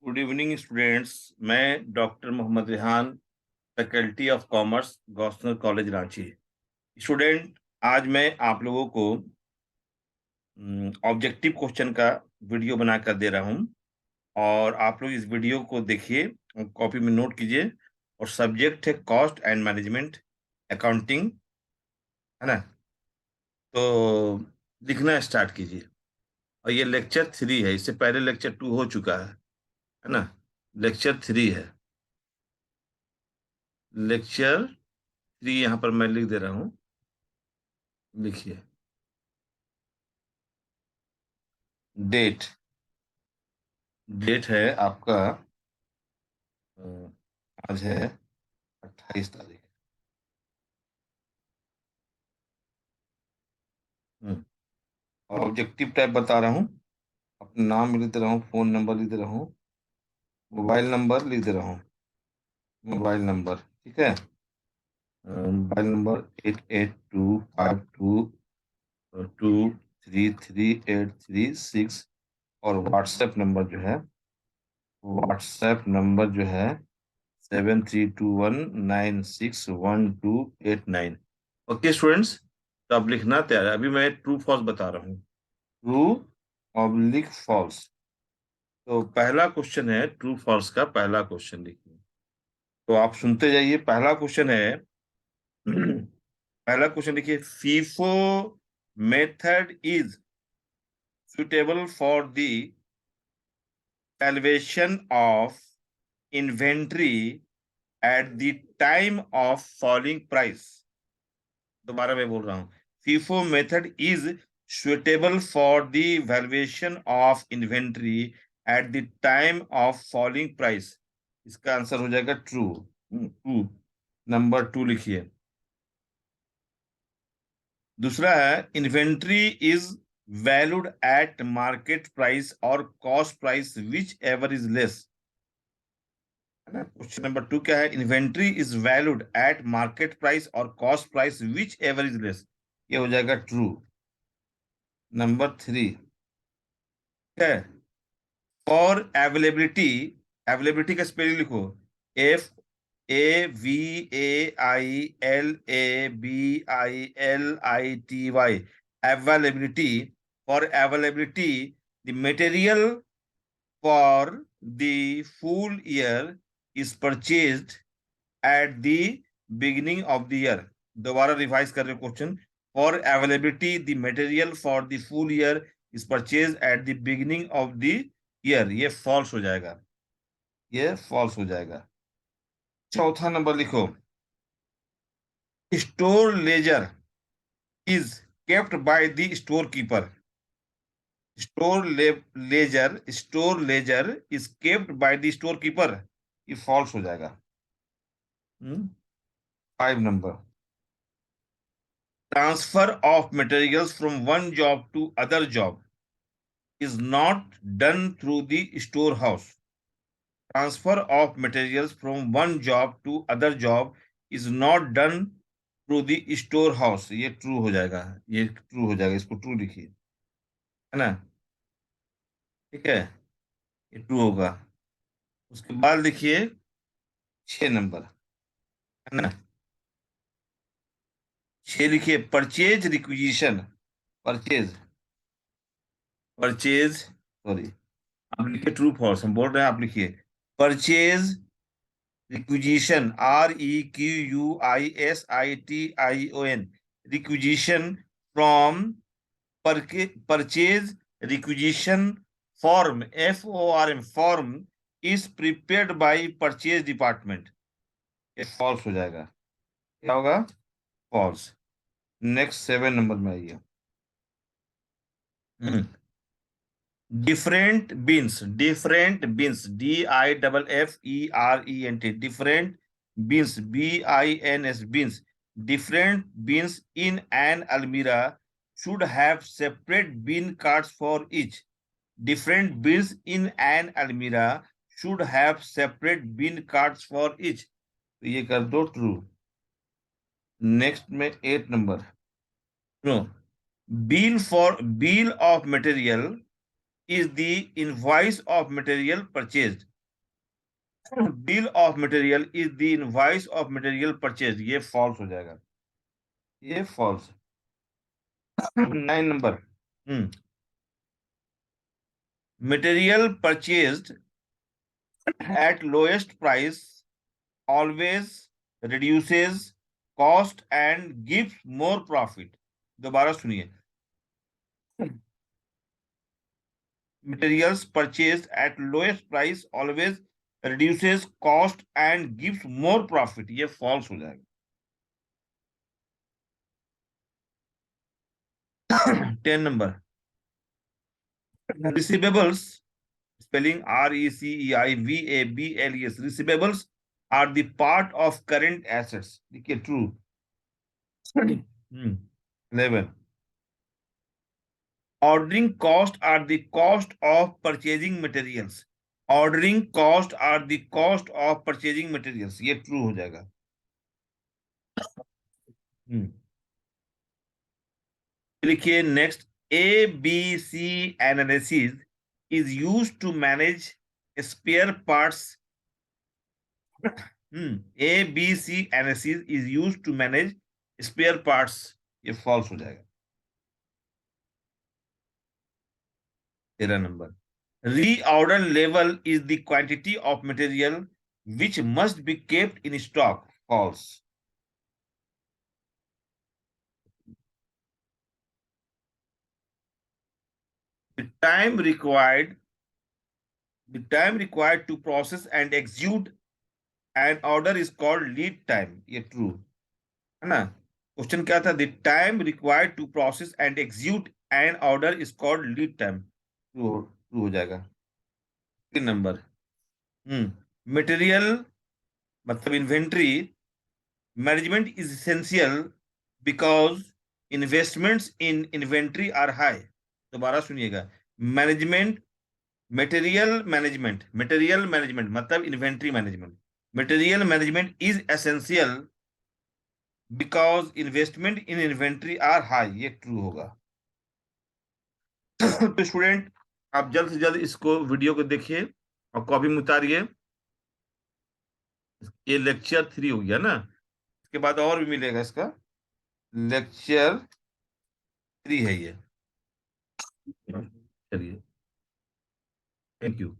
Good evening students. मैं doctor Mohammad Rehan, faculty of commerce, Gossner college Ranchi. Student, आज मैं आप लोगों को ऑब्जेक्टिव क्वेश्चन का वीडियो बनाकर दे रहा हूं और आप लोग इस वीडियो को देखिए, कॉपी में नोट कीजिए। और सब्जेक्ट है कॉस्ट एंड मैनेजमेंट, अकाउंटिंग, है ना। तो लिखना स्टार्ट कीजिए। और ये लेक्चर 3 है, इससे पहले लेक्चर 2 हो चुका है ना। लेक्चर 3 है। लेक्चर 3 यहाँ पर मैं लिख दे रहा हूँ, लिखिए। डेट डेट है आपका, अ, आज है 28 तारीख। और ऑब्जेक्टिव टाइप बता रहा हूँ। अपना नाम लिख दे रहा हूँ, फोन नंबर लिख दे रहा हूँ, मोबाइल नंबर लिख दे रहा हूँ। मोबाइल नंबर, ठीक है। Mobile number 882522338336। और व्हाट्सएप नंबर जो है 7321961289। ओके स्टूडेंट्स, तो अब लिखना तैयार है। अभी मैं ट्रू फॉल्स बता रहा हूँ। True oblique false. तो पहला क्वेश्चन है, ट्रू फॉल्स का पहला क्वेश्चन लिखिए। तो आप सुनते जाइए। पहला क्वेश्चन है पहला क्वेश्चन लिखिए। FIFO method is suitable for the valuation of inventory at the time of falling price। दोबारा मैं बोल रहा हूँ। FIFO method is suitable for the valuation of inventory at the time of falling price। इसका answer हो जाएगा true. True. Number 2 लिखिए। दूसरा है, inventory is valued at market price or cost price whichever is less. है ना। Question number 2 क्या है? Inventory is valued at market price or cost price whichever is less. ये हो जाएगा ट्रू। नंबर 3 है, फॉर अवेलेबिलिटी। अवेलेबिलिटी का spelling लिखो। FAVAILABILITY। Availability. For availability, the material for the full year is purchased at the beginning of the year। दोबारा revise कर रहे question. For availability, the material for the full year is purchase at the beginning of the year. ये false हो जाएगा। ये false हो जाएगा। चौथा नंबर लिखो। Store ledger is kept by the store keeper. Store ledger is kept by the store keeper. ये false हो जाएगा। 5 number, transfer of materials from one job to other job is not done through the storehouse। Transfer of materials from one job to other job is not done through the storehouse। ये true हो जाएगा। ये true हो जाएगा, इसको true लिखिए, है ना। ठीक है, ये ट्रू होगा। उसके बाद लिखिए 6 नंबर, है ना। 6 लिखिए, purchase requisition. Purchase purchase sorry, आप लिखिए ट्रू फॉल्स, हम बोल रहे हैं, आप लिखिए purchase requisition. REQUISITION। Requisition from purchase requisition form, FORM, form is prepared by purchase department. ये फॉल्स हो जाएगा। क्या होगा? फॉल्स। नेक्स्ट 7 नंबर में आइए। Different beans DIFFERENT। Different beans BINS beans. Different beans in an अलमीरा should have separate bin cards for each। Different bins in an almirah should have separate bin cards for each। तो ये कर दो true. Next में 8 number. No, bill of material is the invoice of material purchased। Bill of material is the invoice of material purchase, ये false हो जाएगा, ये false. 9 number, material purchased at lowest price always reduces cost and gives more profit. दोबारा सुनिए, materials purchased at lowest price always reduces cost and gives more profit, ये false हो जाएगा। 10 number, receivables, spelling receivables, receivables are the part of current assets, देखिए true। 11, ordering cost are the cost of purchasing materials, ordering cost are the cost of purchasing materials, ये true हो जाएगा। लिखिए next, A B C analysis is use to manage spare parts. A B C analysis is use to manage spare parts, ये false हो जाएगा। 13 number, reorder level is the quantity of material which must be kept in stock, false। the time required the time required to process and execute an order is called lead time, ये true है ना। Question क्या था, the time required to process and execute an order is called lead time, true हो जाएगा। 3 number, material मतलब inventory management is essential because investments in inventory are high. दोबारा सुनिएगा, मैनेजमेंट मटेरियल मैनेजमेंट मतलब inventory management, material management is essential because investment in inventory are high, ये true होगा। तो student, आप जल्द से जल्द इसको वीडियो को देखिए और कॉपी में उतारिए। ये लेक्चर 3 हो गया ना, इसके बाद और भी मिलेगा, इसका लेक्चर 3 है ये। चलिए, थैंक यू।